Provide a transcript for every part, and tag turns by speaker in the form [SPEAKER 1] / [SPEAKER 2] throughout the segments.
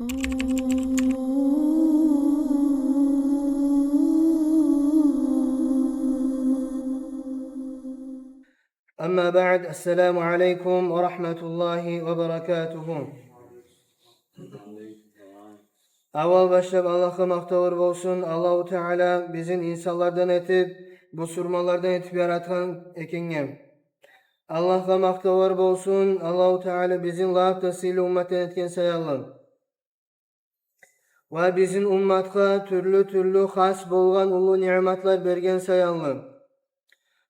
[SPEAKER 1] Amma ba'd, esselamu aleyküm ve rahmetullahi ve berekatuhu. Avval başlap Allah'a maqtavur bolsun. Allahu Teala bizin insanlardan etip, bu surmalardan etip yaratan ekenge. Allah'a maqtavur bolsun. Allahu Teala bizin layıktasıyla ummetten etken sayalım. Ve bizim ummatka türlü has bolgan ulu nimetler bergen sayalım.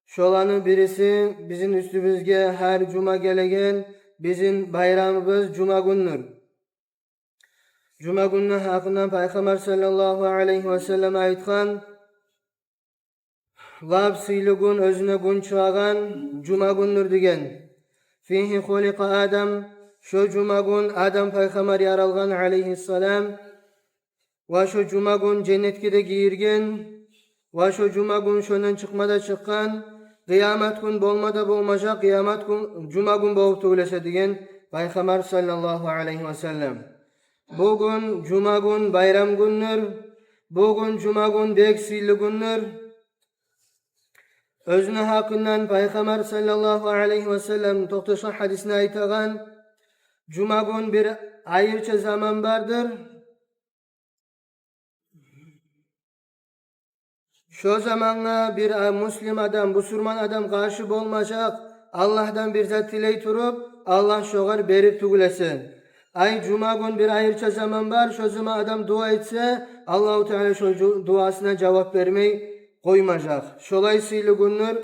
[SPEAKER 1] Şolanın birisi bizim üstümüzge her cuma gelegen bizim bayramımız cuma gündür. Cuma günü hakkında Peygamber sallallahu aleyhi ve sellem aytkan Lab sıylı gün özüne gün çağan cuma gündür degen. Fihi hulika Adam, şu cuma gün Adam Peygamber yaralgan aleyhisselam ve şu cuma gün cennetke de giyirgen ve şu cuma gün şondan çıkmada çıkkan Kıyamet gün bolmada bolmaca kıyamet gün cuma gün boğup tuğlese diyen Peygamber sallallahu aleyhi ve sellem. Bugün cuma gün bayram gündür. Bugün cuma gün bek sıylı gündür. Özüne hakkından Peygamber sallallahu aleyhi ve sellem toqtaşan hadisine aytağan cuma gün bir ayırça zaman vardır. Şu zamanla bir Müslüman adam, Müslüman adam karşı olmayacak. Allah'tan bir zat diley turup, Allah şoğar berip tugülesin. Ay cuma gün bir ayırça zaman var, şu zaman adam dua etse, Allah-u Teala şu duasına cevap vermeyi koymayacak. Şolayısıyla günler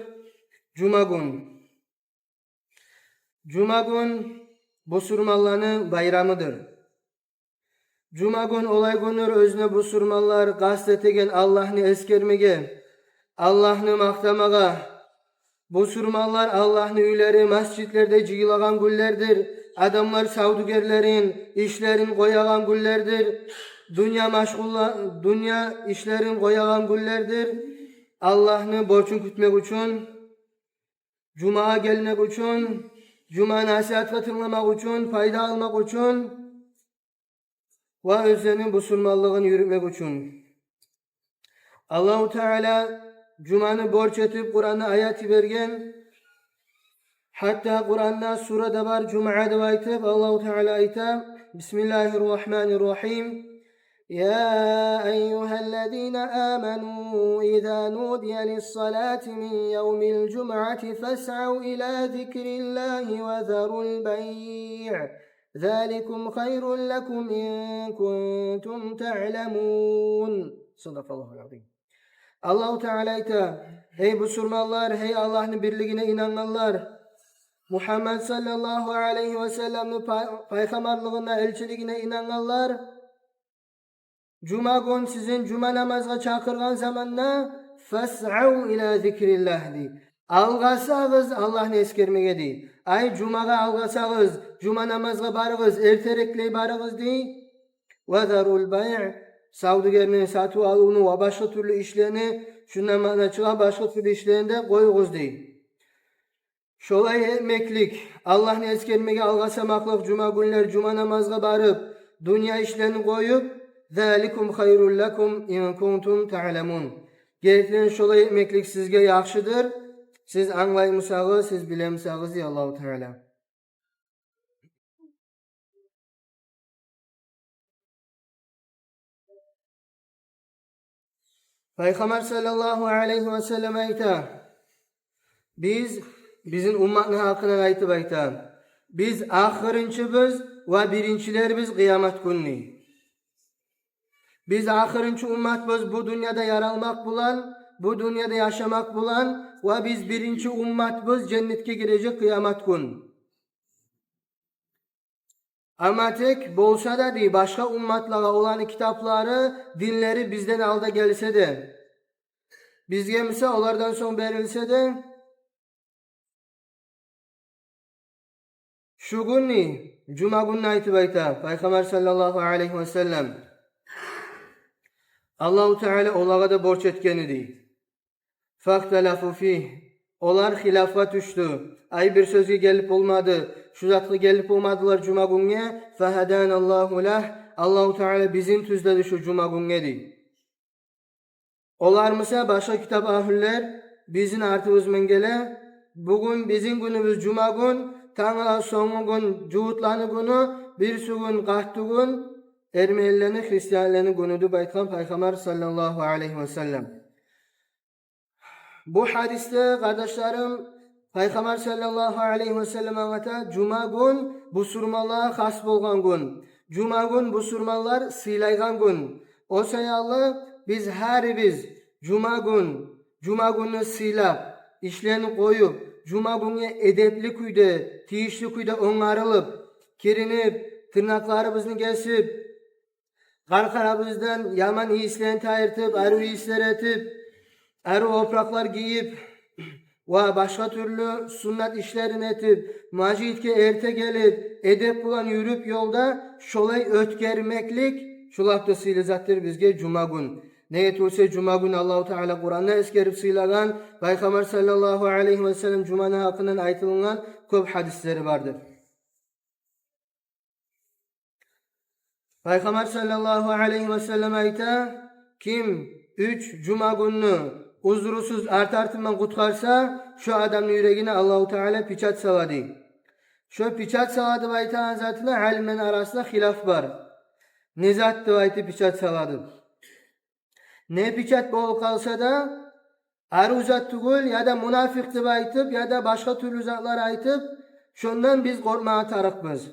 [SPEAKER 1] cuma gün. Cuma gün Müslümanların bayramıdır. Cuma gün olay günler özüne bu surmallar kastetegen Allah'ını eskermege, Allah'ını maktamaga. Bu surmallar Allah'ını üyleri mescitlerde cıyılagan güllerdir. Adamlar savdugerlerin işlerin koyagan güllerdir. Dünya işlerin koyagan güllerdir. Allah'ını borçun kütmek için, Cuma'ya gelmek için, Cuma nasihat katılmak için, fayda almak için ve özlerinin bu surmallığını yürütmek için. Allah-u Teala Cuma'nı borç etip Kur'an'a ayet vergen. Hatta Kur'an'da surada var Cuma'da ayetip Allah-u Teala ayetip Bismillahirrahmanirrahim. Ya eyyühellezine amenu idâ nudiye lissalâti min yevmil cum'ati fes'av ila zikrillahi ve zarul bey'. ذَٰلِكُمْ خَيْرٌ لَكُمْ اِنْ كُنْتُمْ تَعْلَمُونَ Sadakallahu aleyhi. Allah-u Teala hey bu surmallar, hey Allah'ın birliğine inananlar, Muhammed sallallahu aleyhi ve sellem'in peygamberliğine, elçiliğine inananlar, Cuma gün sizin Cuma namazına çakırgan zamanla فَاسْعَوْا اِلَى ذِكْرِ اللّٰهِ Algasağız Allah'ını eskermeye değil. Ay Cuma'ga algasağız, Cuma namazga barığız, erterekley barığız değil. وَذَرُوا الْبَيْعِ Savdugerinin satı alını ve başka türlü işlerini, şu namazına çıkan başka türlü işlerini de koyuğuz değil. Şolay emeklik, Allah'ını eskermeye algasamaklık Cuma günler Cuma namazga barıp, dünya işlerini koyup, ذَٰلِكُمْ خَيْرٌ لَكُمْ اِنْ كُنْتُمْ تَعْلَمُونَ Gerçekten şolay emeklik sizge yaxşıdır. Siz anlaymışsınız, siz bilemsiniz ya Allah-u Teala. Peygamber sallallahu aleyhi ve sellem ayta. Bizim ummatın hakkına aytı ayta. Biz ahırınçı ve birinciler biz kıyamet günü. Biz ahırınçı ummat bu dünyada yaralmak bulan, bu dünyada yaşamak bulan ve biz birinci ummat cennetke girecek kıyamet gün. Ama tek bolsa da değil, başka ummatlara olan kitapları, dinleri bizden alda gelse de, biz gemse onlardan son verilse de, şu gün Cuma günü aytıbayta, Peygamber sallallahu aleyhi ve sellem, Allah-u Teala onlara da borç etkeni değil. فَاخْتَلَفُوا فِيهِ Onlar hilafa düştü. Ay bir sözü gelip olmadı. Şu zatlı gelip olmadılar Cuma gününe. فَهَدَانَ اللّٰهُ لَهُ Allahu Teala bizim tüzledi şu cuma günü di. Olar mısa başka kitap ahüller bizim artıbız mengele bugün bizim günümüz cuma gün Tağla sonu gün cuhutlanı günü bir su gün qahtı gün Ermenilerini Hristiyanlarını günüdü baytkan Peygamber sallallahu aleyhi ve sellem. Bu hadiste kardeşlerim Peygamber sallallahu aleyhi ve sellem anlata cuma gün bu surmalığa has bolgan gün. Cuma gün bu surmalar sıylaygan gün. O sayalı biz her biz cuma günü sıylap işlerini koyup cuma günü edepli kuyda tiyişli kuyda onarılıp kirinip tırnaklarımızı kesip karkarabızdan yaman iyislerini tayırtıp arı iyisler etip arı opraklar giyip ve başka türlü sünnet işlerini etip macitke erte gelip edep bulan yürüp yolda şolay ötkermeklik şulapta sıylazattır bizge cuma gün. Neye turse cuma günü Allahu Teala Kur'an'da eskerip sıylagan Peygamber sallallahu aleyhi ve sellem cumanın hakkından aytılınan köp hadisleri vardır. Peygamber sallallahu aleyhi ve sellem ayta kim 3 cuma gününü uzrusuz artartından kutkarsa şu adamın yüreğine Allahu Teala piçat saladı. Şu piçat saladı baytan zatına alimlerin arasında hilaf var. Ne zat baytı piçat saladı. Ne piçat bol kalsa da arı uzat tugul ya da münafık baytıp ya da başka türlü zatlar aytıp şundan biz korkmaya tarıkmız.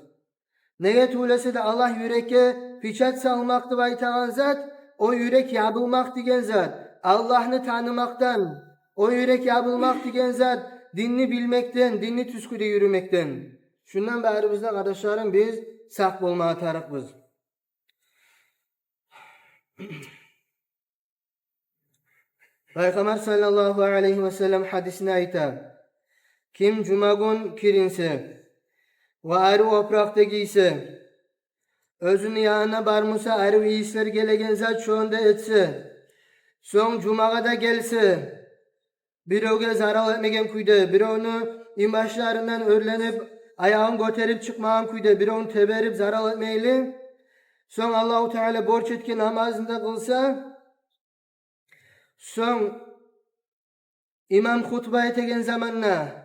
[SPEAKER 1] Neye tuğlese de Allah yürekke piçat salmaktı baytan zat o yürek yapılmak digen zat. Allah'ını tanımaktan, o yürek yapılmak digen zat, dinini bilmekten, dinini tüsküde yürümekten. Şundan beri bizde kardeşlerim biz sak olmaya tarıkız. Peygamber sallallahu aleyhi ve sellem hadisine ayta. Kim cuma gün kirinse ve arı oprakta giyse, özünün yanına barmusa arı iyisler gelegen zat çoğunda etse, son cumaga da gelse, bir oge zarar etmegen kuyda, bir onu imbaşlarından örlenip, ayağını göterip çıkmağın kuyda, bir onu teberip zarar etmeyli, son Allahu Teala borç etki namazında kılsa, son imam hutba etegen zamanla,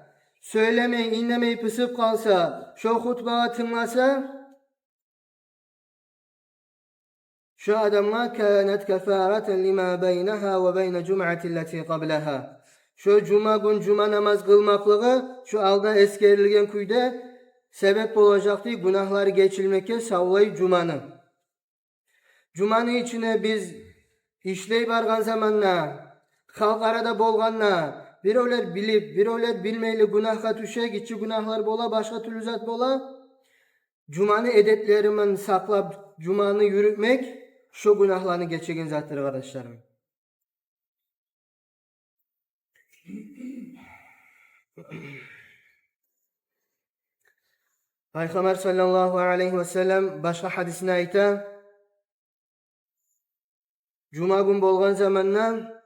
[SPEAKER 1] söylemeyin, inlemeyi pısıp kalsa, şu hutbağı tınlasa, şu adamlar kânet kefâraten limâ beyneha ve beyne cum'atilleti qableha. Şu cuma gün cuma namaz kılmaklığı şu alda eskerilgen kuyda sebep olacaktı günahları geçilmeke savlayı cumanı. Cumanı içine biz işley bargan zamanla, halk arada bolganla, bir öler bilip, bir öler bilmeyli günahka düşe, gitçi günahlar bola, başka türlü zat bola, cumanı edeplerimin saklap, cumanı yürütmek, şu günahlarını geçegen zattır kardeşlerim. Peygamber sallallahu aleyhi ve sellem başka hadisine ayta, cuma gün bolgan zamanla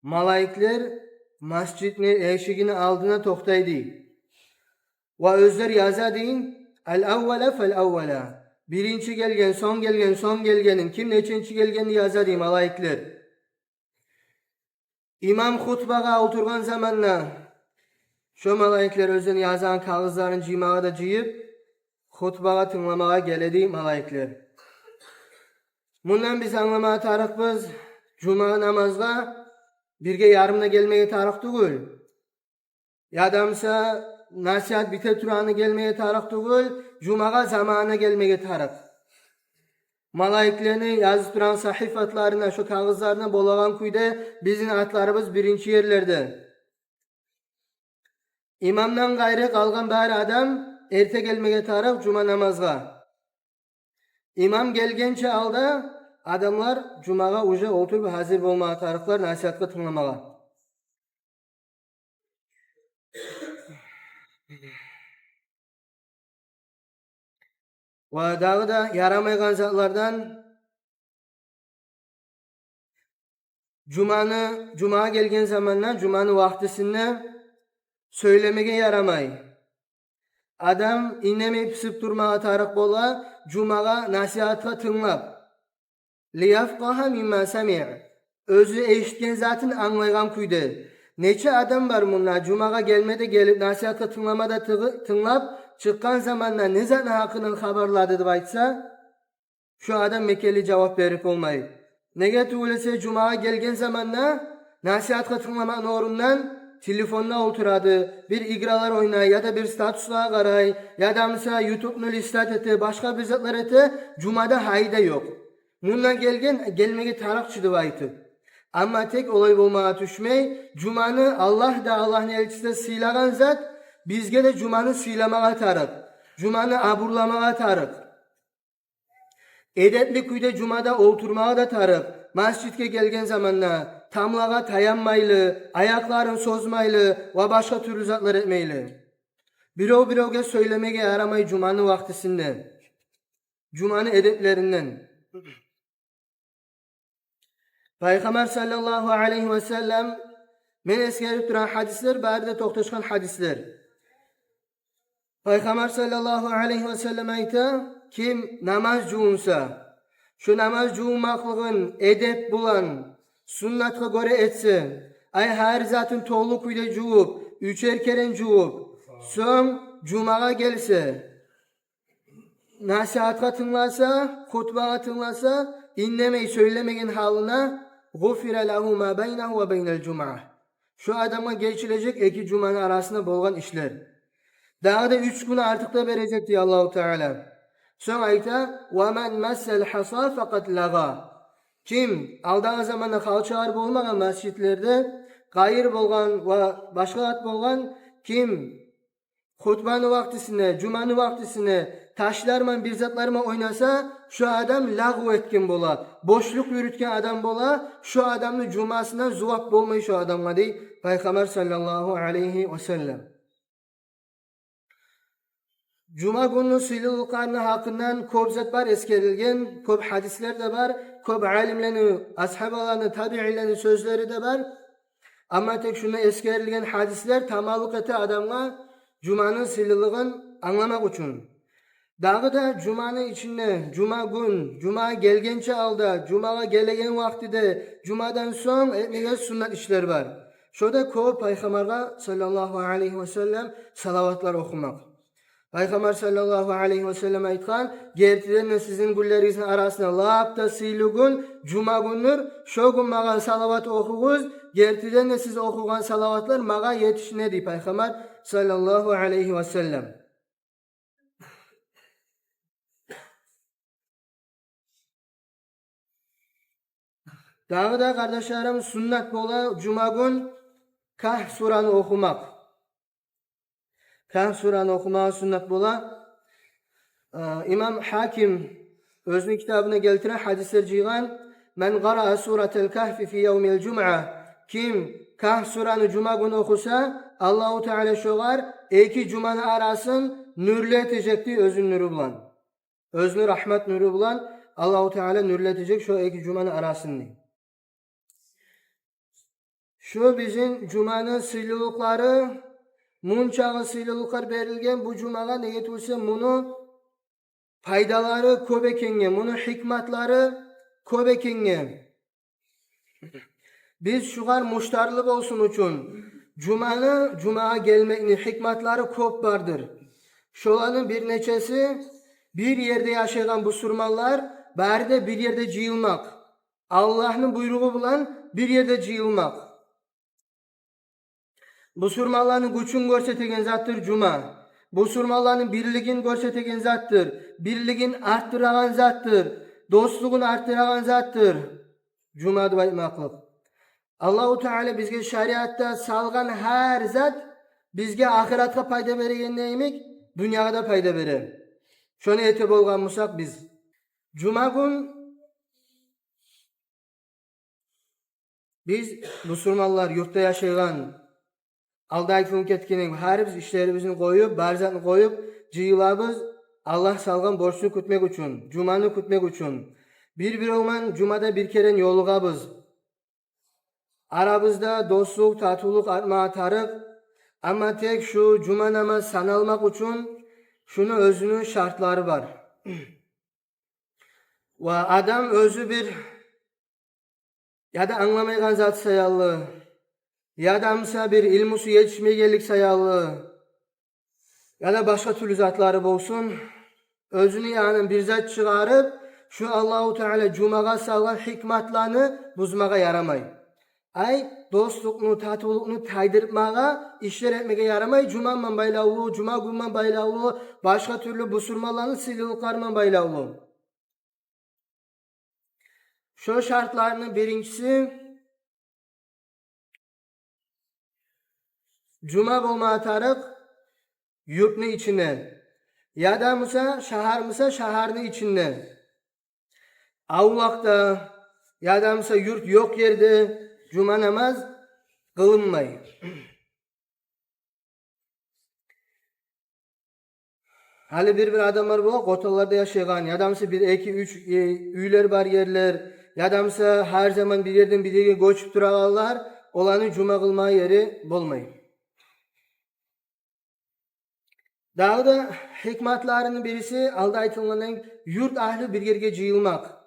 [SPEAKER 1] malaikler masjidin eşigini aldığına toktaydı. Ve özler yaza deyin, el-evvele fel-evvele. Birinci gelgen, son gelgen, son gelgenin, kim neçinci gelgeni yaza deyin malaikler. İmam hutbaga oturgan zamanla, şu malaikler özün yazan kağızların cimağı da ciyip, hutbaga tınlamağa geledi malaikler. Bundan biz anlamaya tarıkız, cuma namazga, birge yarımına gelmeye tarık değil. Yadamsa nasihat bite turanı gelmeye tarık değil, cumaga zamanına gelmeye tarık. Malaiklerini yazı turan sahifatlarına, şu kağızlarına bolagan kuyda bizim atlarımız birinci yerlerde. İmamdan gayrı kalgan bari adam erte gelmeye tarık cuma namazga. İmam gelgençe alda adamlar cumaga uca oturup hazır olmaya tarıklar nasihatka tınlamağa. Ve dağı da yaramaygan zatlardan cuma gelgen zamanla cumanın vaktisinde söylemege yaramay. Adam innemey pisip durmağa tarık bola, cumağa nasihatga tınglap. Liyafqaha mimma sami'. Özü eşitken zatın anlaygan kuyde. Neçe adam var bunlar cumağa gelmede gelip nasihatga tınglamada tınglap çıkkan zamanla ne zatın hakkının haberladı deb aytsa, şu adam Mekkeli cevap verip olmayı. Nege tuğlese cumağa gelgen zamanla nasihatga tınglamanın orundan telefonla oturadı, bir igralar oynay ya da bir statusla qaray ya da mesela YouTube'nu listat eti, başka bir zatlar eti, cumada hayda yok. Bundan gelmege tarakçı deb aytı. Ama tek olay bolmağa düşmey, cumanı Allah da Allah'ın elçisi de sıylagan zat, bizge de cumanı sıylamağa tarık. Cumanı aburlamağa tarık. Edepli kuyda cumada oturmağa da tarık. Masjidke gelgen zamanla tamlağa tayanmaylı, ayakların sozmaylı ve başka türlü zatlar etmeyli. Birovge söylemege yaramay cumanı vaktisinden. Cumanı edeplerinden. Peygamber sallallahu aleyhi ve sellem men eskerip duran hadisler, bari de toxtaşkan hadisler. Peygamber sallallahu aleyhi ve sellem ayta, kim namaz juunsa, şu namaz juunmaklığın edep bulan, sunnatga göre etse, ay her zatın toğlu kuyda juup, üçer keren juup, son cumağa gelse, nasihatga tınglasa, hutbaga tınglasa, innemey söylemegen halına, gufire lehu ma beynehu ve beynel cum'a. Şu adama geçilecek iki cumanın arasında bolgan işler. Daha da 3 gün artık da verecek diye Allah-u Teala. Sonra ayta وَمَنْ مَسَّ الْحَصَى فَقَدْ لَغَى. Kim aldığı zamanda kalçağır bolmagan mescitlerde gayır bolgan ve başka at bolgan, kim hutbanı vaktisine, cumanı vaktisine taşlarman bir zatlarma oynasa, şu adam lağv etken bola, boşluk yürütken adam bola, şu adamın cumasından zuvap bolmayı şu adamga dey Peygamber sallallahu aleyhi ve sellem. Cuma günü sıylılıklarının hakkından köp zat var eskerilgen, köp hadisler de var, köp alimlerin, ashabalarının, tabi'ilerin sözleri de var. Ama tek şuna eskerilgen hadisler tamamlık ete adamla Cuma'nın sıylılığın anlamak için. Dağı da Cuma'nın içinde, Cuma gün, Cuma gelgençe alda, Cuma'ya gelegen vaktide, Cuma'dan son etmeye sünnet işler var. Şurada köp Peygamber'e sallallahu aleyhi ve sellem salavatlar okumak. Peygamber sallallahu aleyhi ve sellem aytkan, gertiden sizin güllerinizin arasında lağapta sıylıgun, cuma günür, şu gün mağa salavat okuguz, gertiden siz okugan salavatlar mağa yetişine deyip Peygamber sallallahu aleyhi ve sellem. Dağı da kardeşlerim sünnet bola cuma gün Kahf suranı okumak. Kahf suranı okumak sünnet bola. İmam Hakim özünün kitabına geltiren hadisler cıygan, men qara'a suratel kahfi fi yevmil cum'a, kim Kahf suranı cuma günü okusa, Allah-u Teala şoğar, iki cumanı arasın nürletecekti özün nürü bulan. Özünü rahmet nürü bulan, Allah-u Teala nürletecek şu iki cumanı arasını. Şu bizim cumanın sıylılıkları, munçağı sıylılıklar verilgen bu cumaga ne getirse bunu faydaları köbekenge, bunu hikmatları köbekenge. Biz şugar muştarlı olsun için Cuma'ya gelmenin hikmatları köp vardır. Şolanın bir neçesi bir yerde yaşayan bu surmallar bari de bir yerde cıyılmak. Allah'ın buyruğu bulan bir yerde cıyılmak. Bu surmalların güçün görsetigen zattır Cuma. Bu surmalların birligin görsetigen zattır. Birligin arttıragan zattır. Dostluğun arttıragan zattır. Cuma dua etmaklık. Allah-u Teala bizge şariatta salgan her zat bizge ahiratka payda veregen neymek? Dünyada payda verer. Şunu ete bolgan musak biz. Cuma gün biz musulmanlar yurtta yaşayan aldaki funketkenin her biz işlerimizin koyup, barzatını koyup, cıyılabız Allah salgan borçunu kütmek için, Cuma'nı kütmek için. Bir olman Cuma'da bir keren yolugabız. Aramızda dostluk, tatuluk artmağa tarık. Ama tek şu Cuma namaz sanalmak için Şunu özünün şartları var. Ve adam özü bir ya da anlamaygan zat sayalı, ya da bir ilmusu yetişmeyenlik sayalı, ya da başka türlü zatları bolsun, özünü yani bir zat çıkarıp, şu Allahu Teala cumaga salgan hikmatlarını buzmaga yaramay. Ay dostluknu, tatuluknu taydırmaga, işler etmege yaramay. Cumanman baylavlu, cuma günman baylavlu, başka türlü busurmalarını sililuklarman baylavlu. Şu şartlarının birincisi, cuma bulma tarık yurtnu içine, ya da mısa şaharını içinde, avlakta ya da yurt yok yerde cuma namaz kılınmay. Hali bir adamlar bu kotalarda yaşayan, ya da bir iki üç üyler var yerler, ya da her zaman bir yerden bir yere göçüp durağanlar, olanı cuma kılma yeri bulmayın. Daha da hikmatlarının birisi alda aytılganan yurt ahli bir yerge jıyılmak.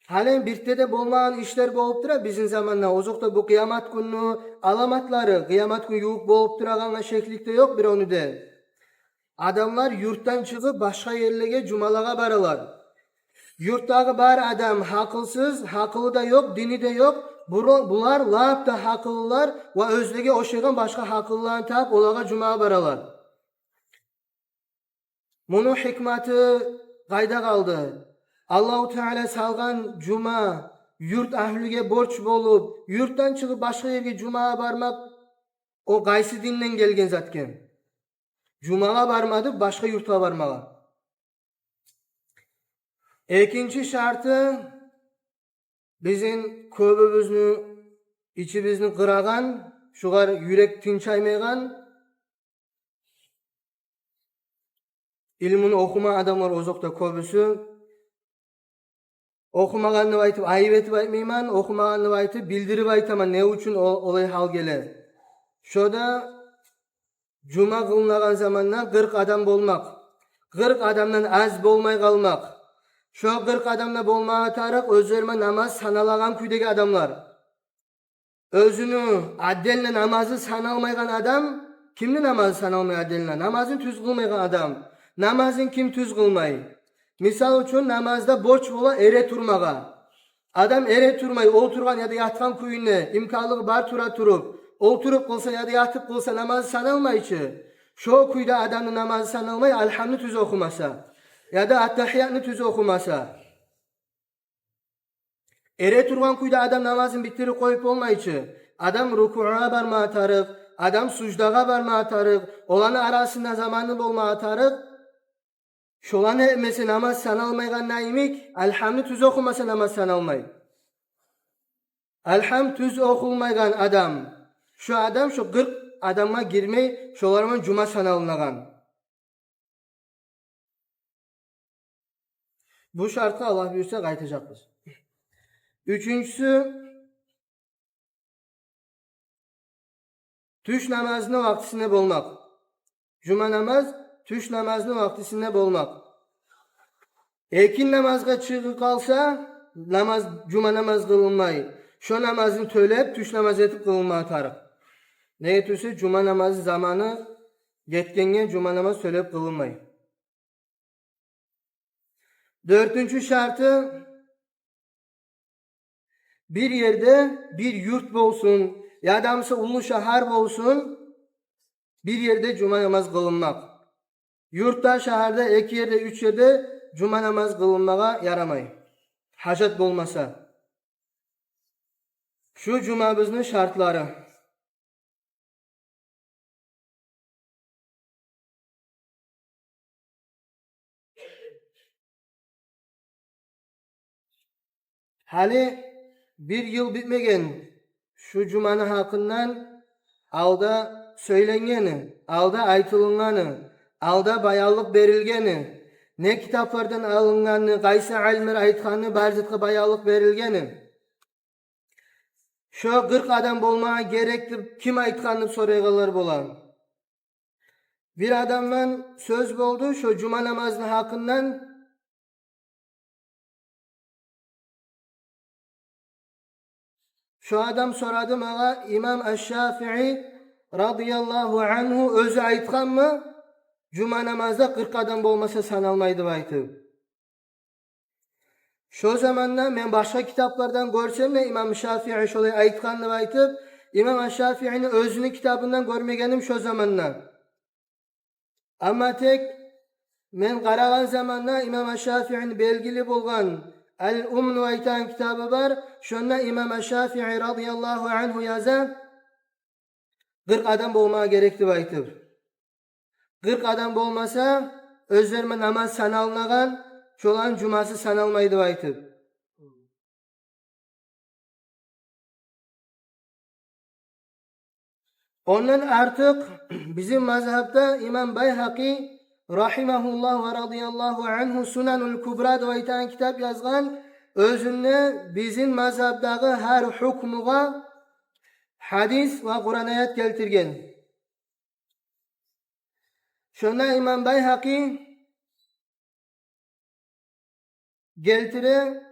[SPEAKER 1] Halen birte de bolmagan işler bolup tura bizim zamanna. Ozukta bu kıyamet günü alamatları, kıyamet günü yuğuk bolup turaganga şeklikte yok bir onu de. Adamlar yurttan çıkıp başka yerlere cumalaga baralar. Yurttağı bar adam hakılsız, hakılı da yok, dini de yok. Bular lap da hakıllılar ve özlege oşegan başka hakıllılarını tap olaga cumaya baralar. Bunun hikmeti kayda kaldı. Allahu Teala salgan cuma yurt ahliga borç bolup, yurttan çıkıp başka yerge cumaya barmak o gaysi dinden gelgen zatken. Cumaya barmadı, başka yurtga barmaga. İkinci şartı bizim köbübüzni, içimizni kıragan, şugar yürek tinçaymaygan, ilmini okuma adamlar ozokta köbüsü. Okumaganını aytıp ayıp etip aytmayman, okumaganını aytıp bildirip aytaman ne üçün olay hal gele. Şoda cuma kılınagan zamandan 40 adam bolmak. 40 adamdan az bolmay kalmak. Şu 40 adamda bolmağa tarık özlerime namaz sanalagan küydeki adamlar. Özünü adeline namazı sanalmaygan adam, kimni namazı sanalmay adeline? Namazın tüz kılmaygan adam. Namazın kim tüz kılmay? Misal üçün namazda borç bola ere turmaga. Adam ere turmay, oturgan ya da yatkan kuyunne, imkanlığı bar tura turup, oturup kılsa ya da yatıp kılsa namazı sanalmayıcı. Şu kuyda adamın namazı sanalmay, alhamdü tüz okumasa. Ya da attahiyatını tüz okumasa. Ere turgan kuyda adam namazın bitirip koyup olmayıcı. Adam ruku'a barmağa tarık, adam sucdaga barmağa tarık, olanı arasında zamanı bolmağa tarık. Şolan etmesi namaz sanalmaygan naimik, alhamdü tüz okumasa namaz sanalmay. Alhamdü tüz okulmaygan adam. Şu adam şu 40 adama girmey, şolarman cuma sanalınagan. Bu şartı Allah buyursa kaytacakız. Üçüncüsü, tüş namazını vaktisinde bolmak. Cuma namaz, tüş namazını vaktisinde bolmak. Ekin namazga çıkıp kalsa, cuma namaz kılınmayı. Şu namazını tölep, tüş namaz etip kılınmaya tarık. Ne etürse cuma namazı zamanı yetkenge cuma namaz tölep kılınmayı. Dördüncü şartı, bir yerde bir yurt bolsun, ya da ulu şahar bolsun, bir yerde cuma namaz kılınmak. Yurtta, şaharda, iki yerde, üç yerde cuma namaz kılınmaga yaramay. Hacet bolmasa. Şu cumabızın şartları. Hali bir yıl bitmegen şu cumanın hakkından alda söylengeni, alda aytılınganı, alda bayallık berilgeni, ne kitaplardan alınganı, kaysa alimler aytkanı, barzıtka bayallık berilgeni. Şu 40 adam bolmağa gerektir, kim aytkanı soruyorlar bolan. Bir adamdan söz oldu şu cuma namazının hakkından. Şu adam soradı bana, İmam Eşşafi'i radıyallahu anhu özü aytkan mı? Cuma namazda 40 adam olmasa sanalmaydı baytı. Şu zamanla men başka kitaplardan görsem de İmam Şafii şolay aytkanını baytıp, İmam Şafii'nin özünü kitabından görmegenim şu zamanla. Ama tek men qaragan zamanla İmam Şafii'nin belgili bolgan El-Umnu aytan kitabı var. Şonda İmam Şafii radıyallahu anhu yaza 40 adam bolmaya gerekti baytıp. 40 adam bolmasa özlerime namaz sanalmagan, şolan cuması sanalmaydı baytıp. Ondan artık bizim mazhabda İmam Bayhaqi rahimahullah ve radıyallahu anhu Sunanul Kubra dolaytan kitap yazgan, özünde bizim mazhabdağı her hukmuğa hadis ve Kur'an ayet keltirgen. Şunda İmam Bayhaqi geltire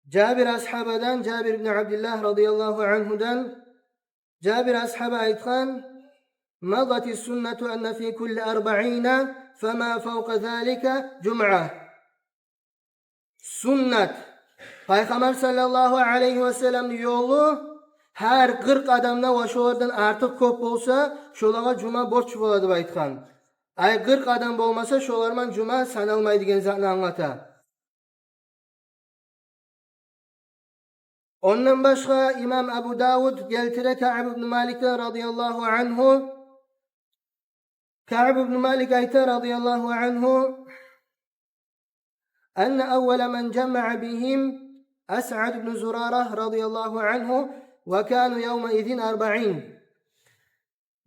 [SPEAKER 1] Cabir ashabadan, Cabir ibn Abdullah radıyallahu anhudan, Cabir ashaba aytkan, مضت السنة أن في كل 40 فما فوق ذلك جمعة. Sünnet, Peygamber sallallahu aleyhi ve sellem yolu her 40 adamda ve şolardan artık köp olsa şolara cuma borç boladı baytkan. Ay 40 adam olmasa şolarman cuma sanalmaydı gen zatını anlata. Ondan başka İmam Ebu Davud geltire Ka'b ibn Malik'ten radıyallahu anhu. Ka'b ibn Malik ayta radıyallahu anhu enne evvele men cem'a bihim Es'ad ibn Zurarah radıyallahu anhu ve kanu yevme izin 40.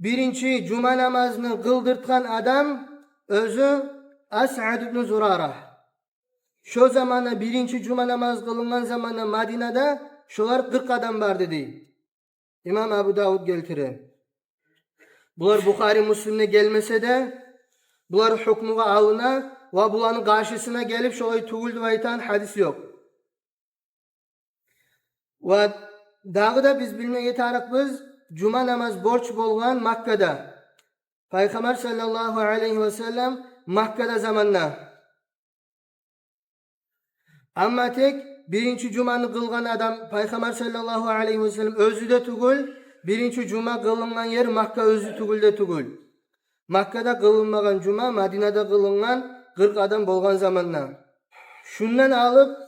[SPEAKER 1] Birinci cuma namazını kıldırtkan adam özü Es'ad ibn Zurarah. Şu zamanda birinci cuma namaz kılınan zamanda Medine'de şolar 40 adam var dedi. İmam Ebu Davud geltirir. Bunlar Bukhari Müslim'e gelmese de bunlar hükmüne alına ve bunların karşısına gelip şolay tuğuldu ve aytan hadis yok. Ve dağı da biz bilmeye tarık biz cuma namaz borç bolgan Makka'da. Peygamber sallallahu aleyhi ve sellem Makka'da zamanla. Ama tek birinci cumanı kılgan adam Peygamber sallallahu aleyhi ve sellem özü de tugul, birinci cuma kılınan yer Makka özü tugul de tugul. Makka'da kılınmagan cuma Medine'de kılınan 40 adam bolgan zamanla. Şundan alıp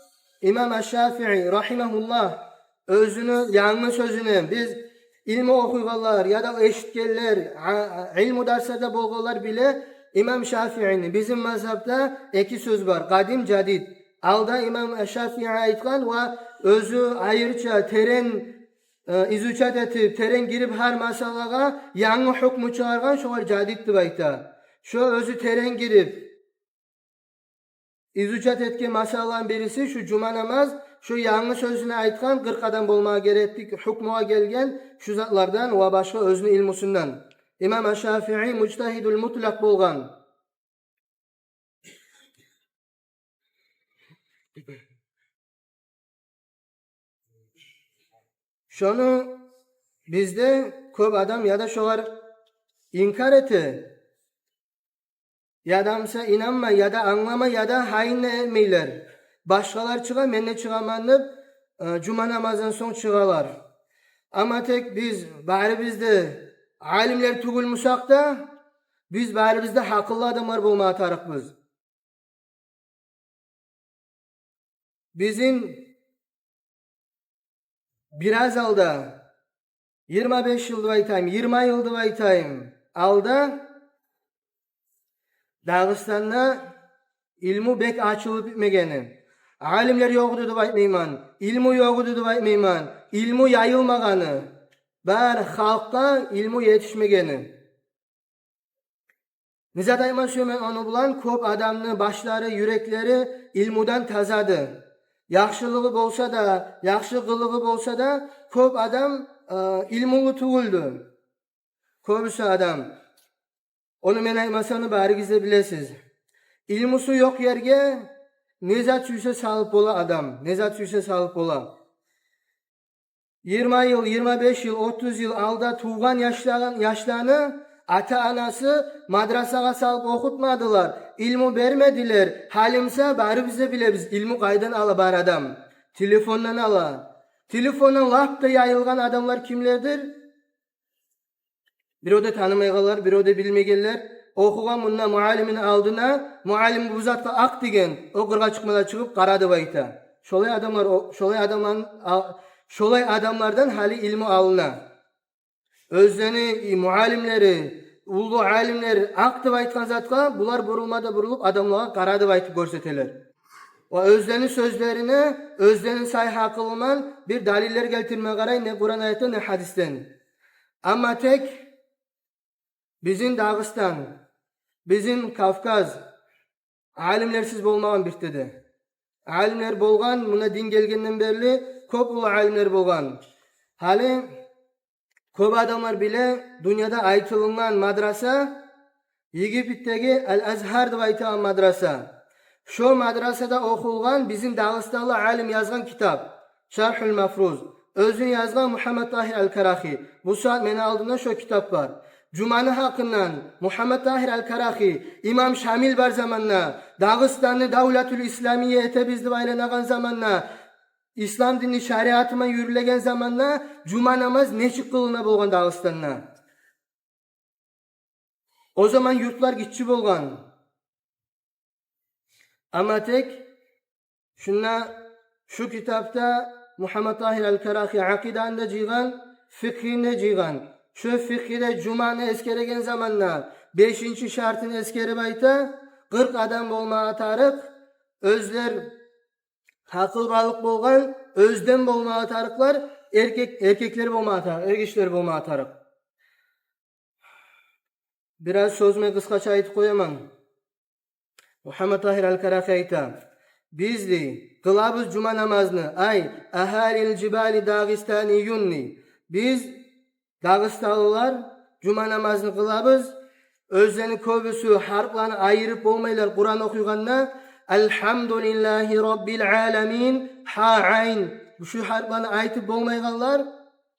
[SPEAKER 1] İmam Şafii rahimahullah özünü, yanlış sözünü biz ilmi okuyganlar ya da eşitkenler, ilmu derslerde bolganlar bile İmam Şafii'nin bizim mazhabda iki söz var. Kadim, jadid. Alda İmam Şafii aytkan ve özü ayırça teren izuçat etip teren girip her masalaga yangi hukmu çıkargan şolar jadid deb ayta. Şu özü teren girip izuçat etken masalaların birisi şu cuma namaz, şu yangi sözünü aytkan 40 adam bolmaya gereklik hukmuga gelgen şu zatlardan ve başka özünü ilmusundan. İmam Şafii muctahidul mutlak bolgan. Şunu bizde köp adam ya da şolar inkar etti. Ya adamsa inanma ya da anlama ya da hainle elmeyler. Başkalar çığa menne çıgamanıp cuma namazdan son çıgalar. Ama tek biz bari bizde alimler tugulmusak da biz bari bizde hakıllı adamlar bulmaya tarıkbız. Bizim biraz alda 25 yılda aytayım, 20 yılda aytayım. Alda Dağıstan'da ilmu bek açılıp bitmegeni. Alimler yoktu da aytmayman. İlmu yoktu da aytmayman. İlmu yayılmaganı. Bar halkta ilmu yetişmegeni. Nizat ayman söylemen onu bulan köp adamны başları, yürekleri ilmudan tazadı. yaxşılığı bolsa da, yaxşı kılığı bolsa da köp adam ilmini tuguldu. Köpüsü adam. Onu men aytmasam bari gizle bilesiz. İlmusu yok yerge nezat suysa salıp bola adam. Nezat suysa salıp bola. 20 yıl, 25 yıl, 30 yıl alda tuğgan yaşlarını ata-anası madrasaga salıp okutmadılar. İlmi vermediler. Halimse bari bize bile biz ilmi kaydan ala bar adam. Telefondan ala. Telefondan lapta yayılgan adamlar kimlerdir? Bir o da tanımaygalar, bir o da bilmegenler. Okugan bundan muallimin aldına, muallim bu zatqa ak degen, o qırğa çıkmada çıkıp qaradı bayta. Şolay adamlardan hali ilmi alına. Özlerini, muallimleri, ulu alimleri aktı baytkan zatqa, bular burulmada burulup adamlara qaradı baytı görseteler. O özlerinin sözlerine, özlerinin sayha kılınan bir daliller geltirmeye qaray ne Kur'an ayeti ne hadisten. Ama tek bizim Dağıstan, bizim Kafkaz alimlersiz bolmagan bir dedi. Alimler bolgan, buna din gelgenden beri köp ulu alimler bolgan. Hali köp adamlar bile dünyada aytılgan madrasa Yigit'teki El-Azhar deb aytılgan madrasa. Şu madrasada okulgan bizim Dağıstanlı alim yazgan kitap Şerhül Mafruz. Özün yazgan Muhammed Tahir El-Karahi. Bu saat meni aldığında şu kitap var. Cumanı hakkından Muhammed Tahir El-Karahi, İmam Şamil bar zamanna, Dağıstanlı Davletül İslamiye etebizdi baylanağan zamanna, İslam dini şariatıma yürülegen zamanna, Cuma namaz neçik kılına bolgan Dağıstanna. O zaman yurtlar gitçi bolgan. Ama tek şu kitapta Muhammed Tahir El-Karahi akidanda ciğan, fikhinde ciğan. Şu fikhide Cuma'nı eskeregen zamanla 5. şartını eskeri bayta 40 adam bolmağa tarık, özler hakıl balık bolgan, özden bolmağa tarıklar, erkekleri bolmağa tarık, erkekler bolmağa tarık. Biraz sözüme kıskaça aytıp koyamam. Muhammed Tahir El-Karahi ayta. Bizdi kılabız Cuma namazını ay ahalil cibali Dağistani yunni. Biz Dağıstanlılar Cuma namazını kılabız. Özlerini köbüsü harplarını ayırıp olmaylar Kur'an okuyganına Elhamdülillahi Rabbil alemin ha-ayn. Şu harplarını aytıp olmayganlar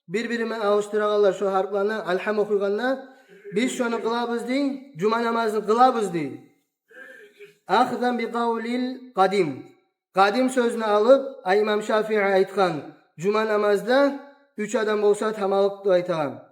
[SPEAKER 1] birbirine avuştırağanlar şu harplarını elham okuyganına biz şunu kılabız deyin. Cuma namazını kılabız deyin. Ahdan bi kavlil kadim. Kadim sözünü alıp İmam Şafii aytkan Cuma namazda 3 adam bolsa tamalık aytağan.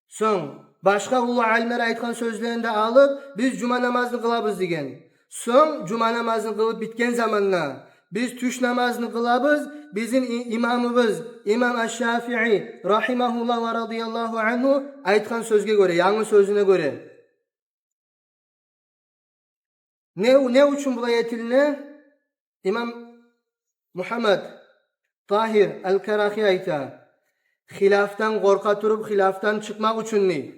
[SPEAKER 1] Son başka ulu alimler aytkan sözlerinde alıp biz Cuma namazını kılabız degen. Son Cuma namazını kılıp bitken zamanla biz tüş namazını kılabız. Bizim imamımız İmam Eş-Şafii rahimahullah ve radıyallahu anhu aytkan sözge göre, yanlış sözüne göre. Ne üçün bu ayetiline? İmam Muhammed Tahir El-Karahi ayta. Hilaftan korka turup hilaftan çıkmak üçün ne?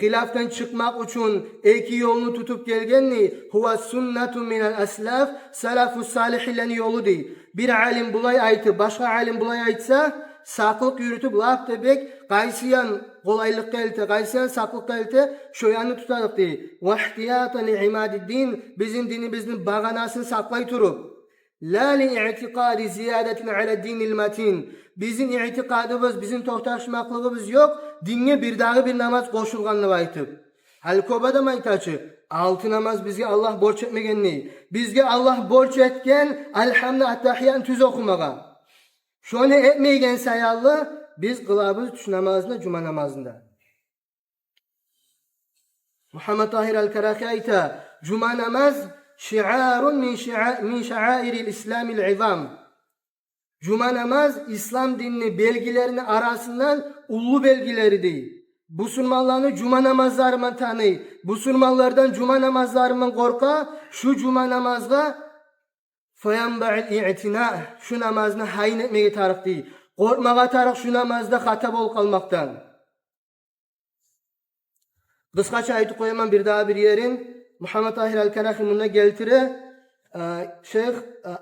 [SPEAKER 1] Hilaftan çıkmak üçün iki yolunu tutup gelgen ne? Huva sünnetun minel eslaf salafus salihillerin yolu değil. Bir alim bulay aytı, başka alim bulay aytsa saklık yürütüp laf tebek qaysiyan kolaylık gelte, qaysiyan saklık gelte şoyanı tutadık değil. Ve ihtiyatan i'imadiddin bizim dinimizin bağanasını saklay turup la li i'tikadi ziyadetin ala dinil matin. Bizim i'tikadımız, bizim tohtaşmaklığımız yok. Dinge bir dağı bir namaz koşulganlığı aytıp. Halkobada maytaçı. 6 namaz bizge Allah borç etmegenliği. Bizge Allah borç etken elhamdülillah attahiyyan tüz okumaga. Şunu etmeygen sayallı biz kılabız tüş namazında, Cuma namazında. Muhammed Tahir El-Karahi ayta. Cuma namaz şiarun min şairil İslamil izam. Cuma namaz İslam dinini belgilerini arasından ulu belgileri değil. Müslümanlarını Cuma namazlarından tanıyı. Müslümanlardan Cuma namazlarından korka. Şu Cuma namazda fayanba'il i'tina. Şu namazını hain etmeye tarık değil. Korkmağa tarık şu namazda hata bol kalmaktan. Kıskaça ayıtı koyamam bir daha bir yerin. Muhammed Tahir El-Karahi buna geltire. Şeyh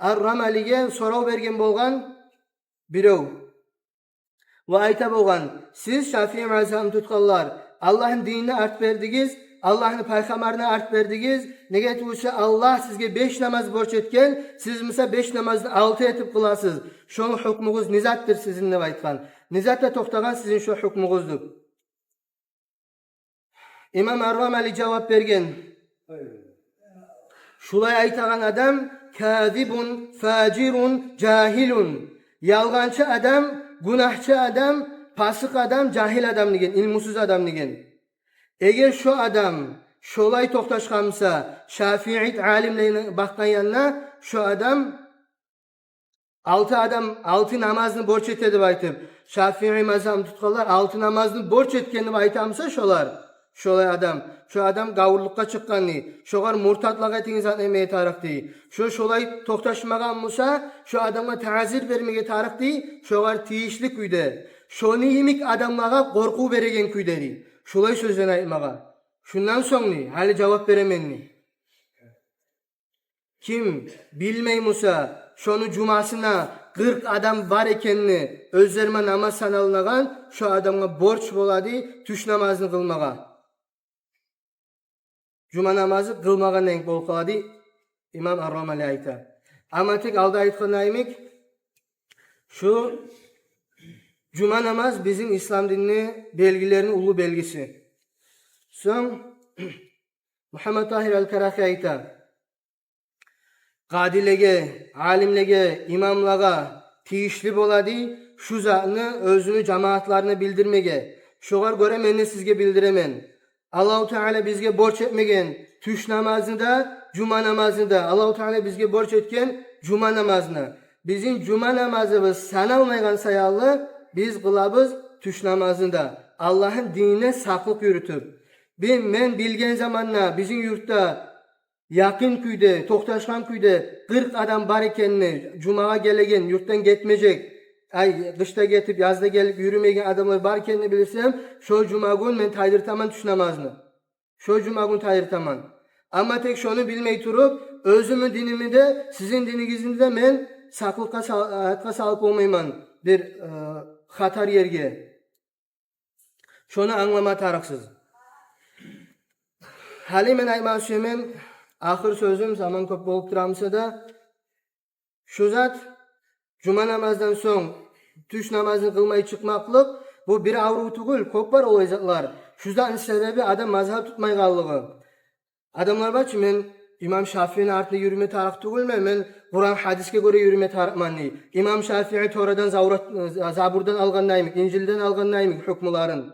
[SPEAKER 1] Ar-Ramaliga so'rov bergan bo'lgan birov va ayta bo'lgan, siz Shafi'i mazhabini tutganlar Allohning dinini art berdingiz, Allohning payg'ambarini art berdingiz. Nega desa Alloh sizga 5 namoz borch etgan, siz esa 5 namozni 6 etib qilasiz. Sho'ning hukmingiz nizatdir sizning deb aytgan. Nizatda to'xtagan sizning shu hukmingizdir. İmam Ar-Ramali javob bergan. Şulay aytagan adam kazibun, fajirun, jahilun. Yalğançı adam, günahçı adam, fasık adam, jahil adam degan, ilmsiz adam degan. Eğer şu adam şolay to'xtashgansa, Shafi'it alimlarning bakkan yanına şu adam 6 namozni borç etdi deb aytib, Shafi'i mazhabini tutganlar 6 namozni borç etgan deb aytamsa şolay adam, şu adam gavurlukka çıqqanni, şoğar murtatlığa etiniz etmeye tarixdi. Şolay to'xtashmagan bo'lsa, şu adamga ta'zir bermege tarixdi, şoğar tiyishli kuyda. Şoni yemik adamlarga qo'rquv beregen kuydari. Şolay sözden aytmaga. Şundan so'ngni hali javob beremenni. Kim bilmeymusa şonu cumasına 40 adam var ekenini özlerime namaz sanalınagan şu adamga borç bo'ladi tush namazını kılmaga. Cuma namazı kılmagan denk bol qoladi İmam Ar-Ramali aytar. Ama tek alda aytgan aymek şu cuma namaz bizim İslam dinini belgilerinin ulu belgisi. So'ng Muhammed Tahir al-Karahi aytar. Qadilege, alimlege, imamlaga tiyishli bo'ladi shu zatni o'zini jamoatlarni bildirmege. Şoğar göre meni sizge bildiremen. Allahu Teala bizge borç etmegen tush namazını da, cuma namazını da. Allahu Teala bizge borç etken cuma namazını. Bizim cuma namazımız sanalmaygan sayallı biz kılabız tush namazını da. Allah'ın dinine saklık yürütüp. Men bilgen zamanla bizim yurtta yakın kuyda, to'xtashgan kuyda 40 adam bar ekanini, cumaga kelgan, yurtdan ketmeyecek. Ay qishda ketib, yozda kelib yurmagan adamlar bar ekanini bilsam, shu juma kun men taydirtaman tush namozini. Shu juma kun taydirtaman. Ammo tek shuni bilmay turib, o'zimni dinimda, sizin diningizda men saqliqqa salib bo'lmayman bir xatar yerga. Shuni anglama tariqsiz. Hali men aytmoqchiman, ahir sözüm zaman ko'p bo'lib turamsa-da, shu zat cuma namazdan so'ng tush namozini qilmay chiqmoqlik bu bir avru tugul, ko'p bor o'yizlar. Shu zatning sababi adam mazhab tutmayganligi. Adamlar barchi men İmam Shafi'ning ortida yurmay tarix tugulman, men Qur'on hadisga ko'ra yurmay tarixman. İmam Shafi'i Toradan, Zaburdan algandaymi, İncil'den algandaymi hukmlarini.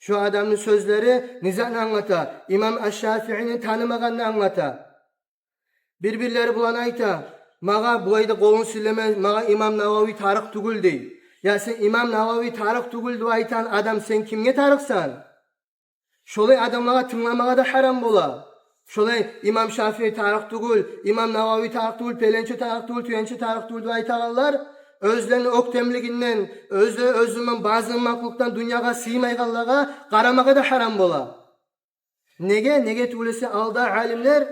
[SPEAKER 1] Şu adamın sözleri nizatni anlata. İmam Ash-Shafi'ni tanımaganni anlata. Birbirleri bulan ayta. Maga bulayda qo'lini sileme, maga İmam Navawi tarix tugul dey. Ya sen İmam Navawi tarix tugul deb aytan adam sen kimga tarixsan? Şolay adamlarga tinglamaga da haram bo'la. Şolay İmam Shafi'i tarix tugul, İmam Navawi tarix tugul, pelençe tarix tugul, tuyançe tarix tugul deb aytaganlar özlerini oktemliginden, özümün bazı makluktan dünyaga sıymayganlarga qaramaga da haram bo'la. Nega tugulsa alda alimler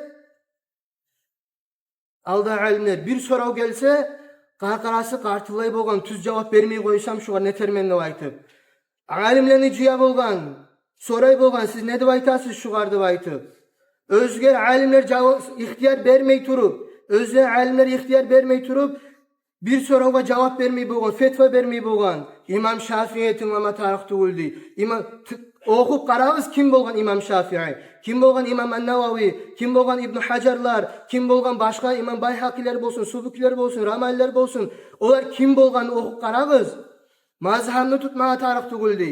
[SPEAKER 1] bir so'rov kelsa, qarqarasi qartilay bo'lgan, tuz javob bermay qo'ysam shuga netermen deb aytib. Alimlarni jiya bo'lgan, so'ray bo'lgan, siz ne deb aytasiz shugar deb aytib. O'zga alimlar ixtiyor bermay turib, bir so'rovga javob bermay bo'lgan, fetva bermay bo'lgan İmam Shafi'i tinglama tarix tuguldi. O'qib qaramiz kim bo'lgan İmam Shafi'i, kim bo'lgan İmam An-Navawi, kim bo'lgan Ibn Hajarlar, kim bo'lgan boshqa İmam Bayhaqilar bo'lsin, Subuklar bo'lsin, Ramallar bo'lsin, ular kim bo'lgan o'qib qaramiz. Mazhabni tutmaga tarix tuguldi.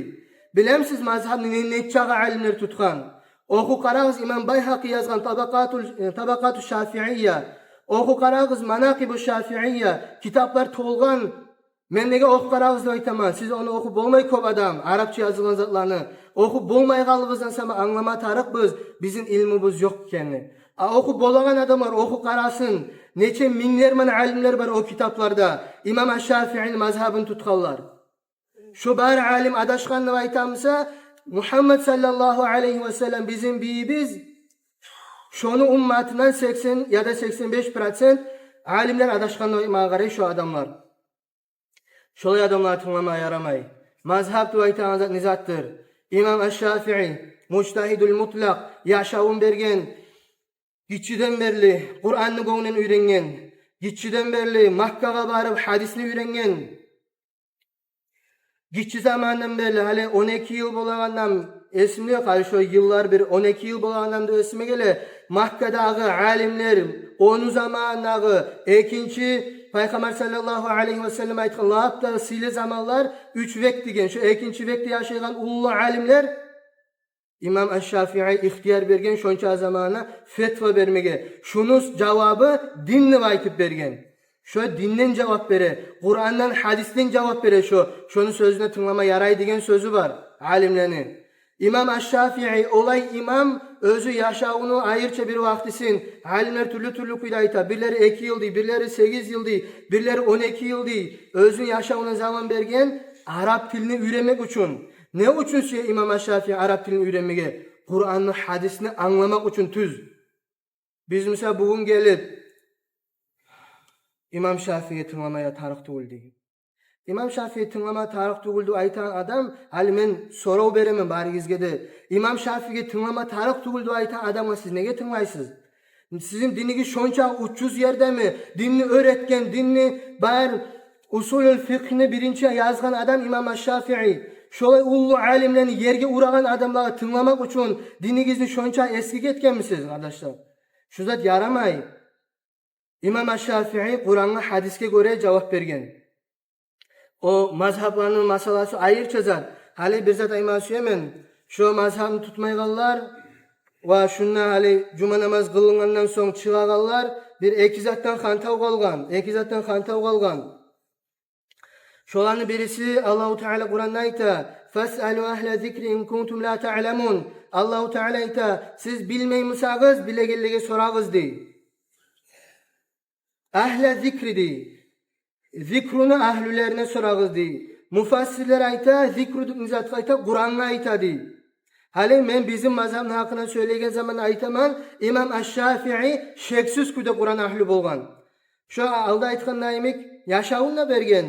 [SPEAKER 1] Bilamsiz mazhabni nechaga alimlar tutgan? O'qib qaramiz İmam Bayhaqi yozgan Tabaqatu Shafi'iyya, o'qib qaramiz Manaqibu Shafi'iyya, kitoblar to'lgan. Men nega o'qib qaramiz deb aytaman. Siz onu o'qib bo'lmay ko'p odam arabcha yozilgan zatlarni o'qib bo'lmayganligingizdan sana anglama tarix bizning ilmimiz yo'q ekanini. O'qib bo'lgan odamlar o'qib qarasin. Necha minglarman alimlar bor o kitoblarda. İmam Ash-Shafi'ning mazhabini tutganlar. Shu bar alim adashgan deb aytamsa, Muhammad sallallohu alayhi va sallam bizim biyimiz Şonu ummatından 80 ya da 85% alimler adaşkanlığı mağarayı şu adamlar. Şolay adamlar tınlamaya yaramay. Mazhab duayta azat nizattır. İmam Eş-Şafii, Muçtahidul Mutlak, yaşavun bergen, gitçiden berli, Kur'an'ını goğunen üyrengen, gitçiden berli, Makka'ga barıp hadisini üyrengen, gitçi zamandan berli, hali 12 yıl bolağandan esmi yok, hali şu yıllar bir 12 yıl bolağandan da esmi gele, Makka'daki alimler, onu zamandağı, ikinci Peygamber sallallahu aleyhi ve sellem aytkan laapta sili zamanlar 3 vek degen, şu ikinci vekte yaşayan ulu alimler, İmam Eş-Şafii ihtiyar bergen şonça zamana fetva bermege. Şunun cevabı dinni aytıp bergen. Şu dinden cevap bere, Kur'an'dan hadisten cevap bere şu. Şunun sözüne tınlama yaray degen sözü var alimlerinin. İmam Eş-Şafii olay imam özü yaşavunu ayırça bir vaktisin. Alimler türlü kuylayta. Birleri 2 yıl değil, birleri 8 yıl değil, birleri 12 yıl değil. Özün yaşavuna zaman bergen Arap dilini üremek için. Ne için şey İmam Eş-Şafii Arap dilini öğrenmeye? Kur'an'ın hadisini anlamak için tüz. Biz mesela bugün gelip İmam Şafii'yi tınlamaya tarık tuğuldu. İmam Şafii'yi tınlamaya tarık tuğuldu aytan adam hali men sorav beremem bari gizgede. İmam Şafii'yi tınlamaya tarık tuğuldu aytan adamı siz nege tınlaysınız? Sizin dinigi şonça uçsuz yerde mi? Dinini öğretken, dinini bari usulül fıkhını birinci yazgan adam İmam Eş-Şafii. Şolay ulu alimlerini yerge uğragan adamları tınlamak için dinigizni şonça eski ketken misiniz arkadaşlar? Şu zat yaramay. İmam Eş-Şafii Kur'an'a hadiske göre cevap bergen. O mazhablarının masalası ayırça zat. Hali bir zat ayman süyemen. Şu mazhabını tutmaygallar ve şunna hali cuma namaz kılıngandan soň çıgagallar bir iki zattan hantav kalgan. Şolanın birisi Allahu Teala Kur'an'da ayta "Fes'alu ahle zikri in kuntum la ta'lemun." Allahu Teala ayta siz bilmeymişsiniz bilegellige sorağız di. Ahle zikri di. Zikrunu ahlülerine sorağız di. Mufassirler ayta zikru nizat ayta Kur'an'da ayta di. Hali men bizim mazhabın hakkında söylegen zaman aytaman İmam Eş-Şafii şeksiz küde Kur'an ahlü bolgan. Şu alda aytkan naimik yaşavunla bergen.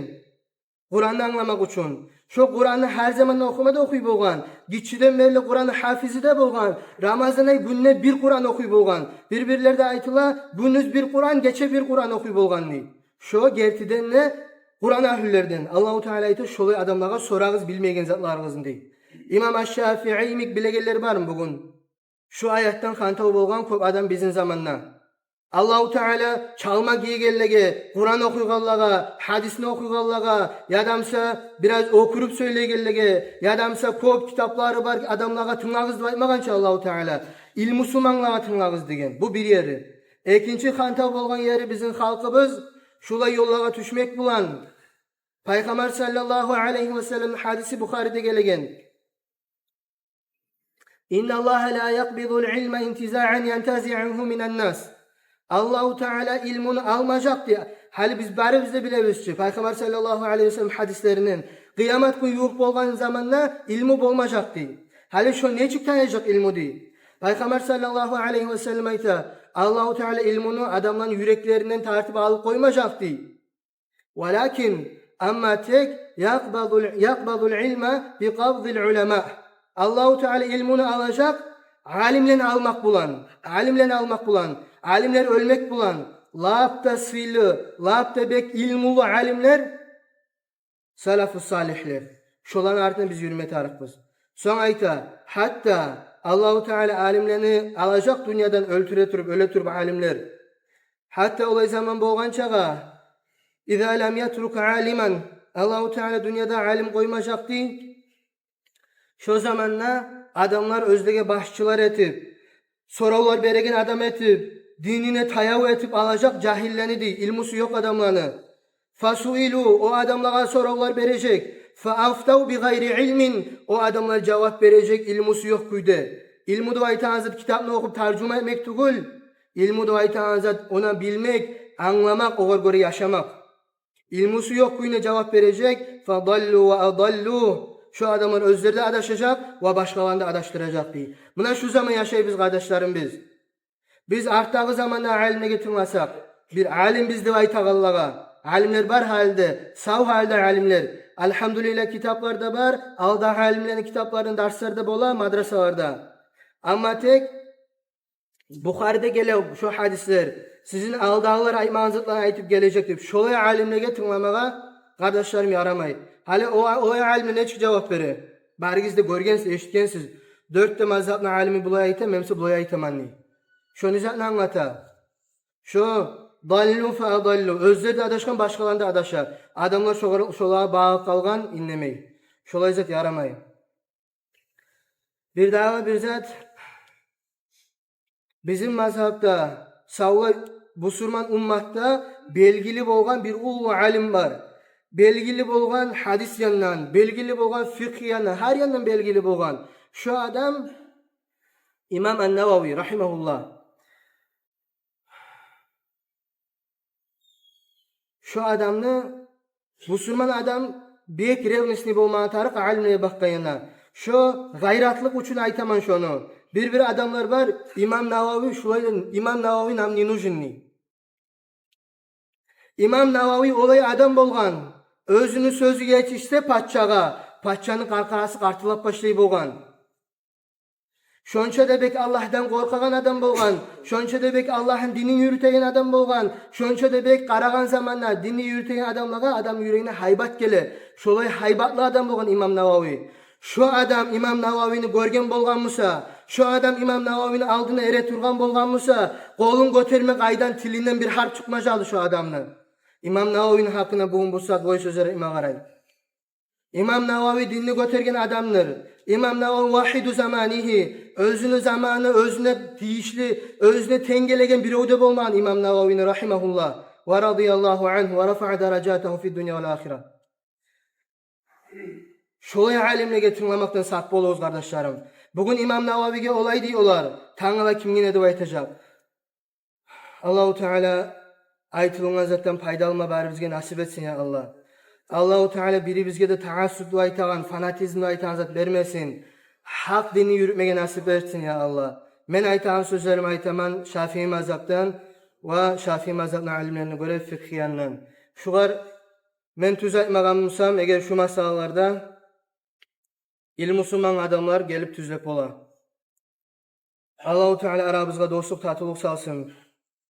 [SPEAKER 1] Kur'an'ı anlamak için. Şu Kur'an'ı her zaman okumada okuy bolgan. Gitçiden beri Kur'an'ı hafizide bolgan. Ramazan'a günne bir Kur'an okuy bolgan. Birbirlerde aytıla gündüz bir Kur'an, geçe bir Kur'an okuy bolgan ni. Şu gertiden ne? Kur'an ahlülerden. Allahu Teala aytı şolay adamlara sorağız bilmegen zatlarınızın dey. İmam Eş-Şafii bilegenler var mı bugün? Şu ayetten kantav bolgan köp adam bizim zamanna. Allahu Teala çalma giygellege, Kur'an okuygallaga, hadisini okuygallaga, yadamsa biraz okurup söyleyegellege, yadamsa köp kitapları var adamlarga tınlağız daymagança Allahu Teala ilmu sumanlarga tınlağız degen. Bu bir yeri. İkinci kantav bolgan yeri bizim halkımız şulay yollarga düşmek bulan. Peygamber sallallahu aleyhi ve sellem hadisi Bukhari'de gelegen. İnna Allah la yakbidul ilme intiza'an yantazi'anhu minen nas. Allahu Teala ilmini almayacak diye. Hali biz bari bizde bilebizçi. Peygamber sallallahu aleyhi ve sellem hadislerinin kıyamet günü yok bolgan zamanla ilmi bolmayacak diye. Hali şu necik tanıyacak ilmi diye. Peygamber sallallahu aleyhi ve sellem ayta Allahu Teala ilmini adamların yüreklerinden tartip alıp koymayacak diye. Walakin amma tek yakbadul ilme bi qabdil ulema. Allahu Teala ilmini alacak, alimlerini almak bulan. Alimler ölmek bulan, laapta sıylı, laapta bek ilmulu alimler, salafus salihler. Şoların ardından biz yürüme tarıkız. Son ayta, hatta Allahu Teala alimlerini alacak dünyadan öle türüp alimler. Hatta olay zaman bolgan çağa, İzâ lem yetruk aliman, Allahu Teala dünyada alim koymayacak değil. Şu zamanla adamlar özlege başçılar etip, soravlar beregen adam etip, dinine tayav etip alacak cahillerini değil, ilmusu yok adamlarını. Fasuilu, o adamlara soravlar verecek. Fa'aftav bi gayri ilmin, o adamlar cevap verecek, ilmusu yok kuyde. İlmu duayta hazret kitabını okup tercüme etmek değil. İlmu duayta hazret ona bilmek, anlamak, ona göre yaşamak. İlmusu yok kuyuna cevap verecek. Fadallu ve adallu. Şu adamlar özleri de adaşacak ve başkalarını da adaştıracak diye. Buna şu zaman yaşayıp biz kardeşlerim biz. Biz arttagı zamanda alimle getirmesek, bir alim bizde aytak Allah'a. Alimler bar halde, sağ halde alimler. Elhamdülillah kitaplarda var, alda alimlerin kitaplarının derslerde bola, madrasalarda. Ama tek Bukhari'de gelen şu hadisler, sizin aldağlar aymanızlıklarına aytıp gelecektir. Şolay alimle getirmemeye kardeşlerim yaramayın. Hali o alimle ne cevap verir? Bargizde görgensiz, eşitgensiz. 4 mazhabın alimi bulaya aytam, memsi bulaya aytam anni. Şu nizatını anlata. Şu dallu fe adallu. Özleri de adaşkan, başkalarında adaşar. Adamlar şolağa bağlı kalgan inlemeyi. Şolay zat yaramayın. Bir daha bir zat bizim mazhabda, savla Busurman ummatta belgili bolgan bir ulu alim var. Belgili bolgan hadis yandan, belgili bolgan fıkh yandan, her yandan belgili bolgan. Şu adam İmam En-Nevavi rahimahullah. Şu adamını Busurman adam bek revnisni bolmağına tarık alimliğe bakayına. Şu gayratlık için aytaman şunu. Bir adamlar var İmam Navavi şulayın İmam Navavi namni nujinni. İmam Navavi olay adam bolgan. Özünü sözü geçişse patçağa. Patçanın karkarası kartılap başlayı bolgan. Şonça debek Allah'tan korkagan adam bolgan. Şonça debek Allah'ın dinini yürüteyen adam bolgan. Şonça debek karagan zamanlar dinini yürüteyen adamlara adam yüreğine haybat gele. Şolay haybatlı adam bolgan İmam Navavi. Şu adam İmam Navavi'ni görgen bolgan musa, şu adam İmam Navavi'ni aldığına ere turgan bolgan musa, kolun götermek aydan tilinden bir harp çıkmacalı şu adamla. İmam Navavi'nin hakkına bugün bu saat boy sözleri ima garay. İmam Navavi dinini götergen adamlar. İmam Navavi vahidu zamanihi, özünü zamanı, özüne diyişli, özüne tengelegen bir öde bolman İmam Navavi'ni rahimahullah. Ve radıyallahu anhu ve rafa'a derecatehu fid dünya vel ahire. Şolay alimle getirmemaktan sak boluz kardeşlerim. Bugün İmam Navavi'ge olay diyorlar. Tanrı'la kimgin edip aytacak. Allahu Teala aytılığına zaten paydalma bari bizge nasip etsin ya Allah. Allahu Teala biri bizge de taassüplü aytagan, fanatizmli aytagan zat vermesin. Hak dini yürütmeye nasip etsin ya Allah. Men aytagan sözlerimi aytaman Şafii mazhabdan ve Şafii mazhabının alimlerine göre fıkhiyandan. Şugar men tüz aytmaganımsam eğer şu masalalarda İl-Musulman adamlar gelip tüzlep ola. Allahu Teala aramızda dostluk, tatıllık salsın.